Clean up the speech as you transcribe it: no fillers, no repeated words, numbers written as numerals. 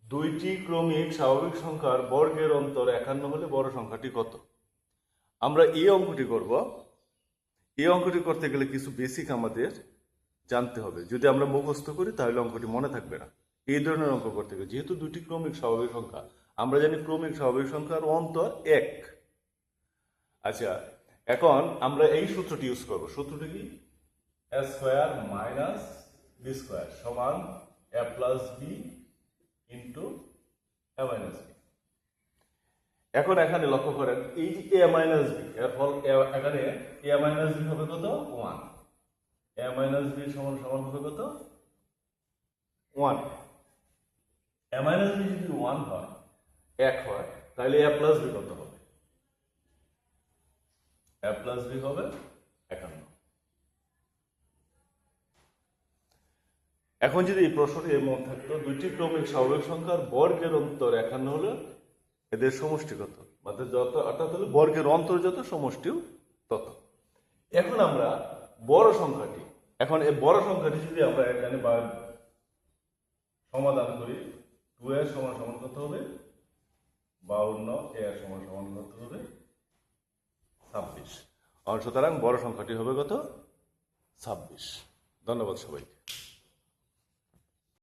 দুইটি ক্রমিক স্বাভাবিক সংখ্যার বর্গের অন্তর 51 হলে বড় সংখ্যাটি কত? আমরা এই অঙ্কটি করব। এই অঙ্কটি করতে গেলে কিছু বেসিক আমাদের জানতে হবে। যদি আমরা মুখস্থ করি তাহলে অঙ্কটি মনে থাকবে না। এই ধরনের অঙ্ক করতে গেলে যেহেতু দুটি ক্রমিক স্বাভাবিক সংখ্যা, আমরা জানি ক্রমিক স্বাভাবিক সংখ্যার অন্তর 1। আচ্ছা, এখন আমরা এই সূত্রটি ইউজ করব। সূত্রটি কি? a square minus B square সমান a plus B into a minus B. এখন এখানে লক্ষ্য করেন, এই যে a মাইনাস বি, এর ফল এখানে a মাইনাস বি হবে কত? 1। a মাইনাস বি সমান সমান হবে কত? 1। a মাইনাস বি যদি 1 হয়, 1 হয়, তাহলে a প্লাস বি কত হবে? a প্লাস বি হবে 51। এখন যদি এই প্রশ্নটি এমন থাকতো, দুইটি ক্রমিক স্বাভাবিক সংখ্যার বর্গের অন্তর 51 হলে এদের সমষ্টি কত? অর্থাৎ হলো বর্গের অন্তর যত, সমষ্টিও তত। এখন আমরা বড় সংখ্যাটি, এখন এই বড় সংখ্যাটি যদি আমরা এখানে সমাধান করি, 2 এর সমান সমান কত হবে? 52। এর সমান সমান কত হবে? 26। সুতরাং বড় সংখ্যাটি হবে কত? 26। ধন্যবাদ সবাইকে।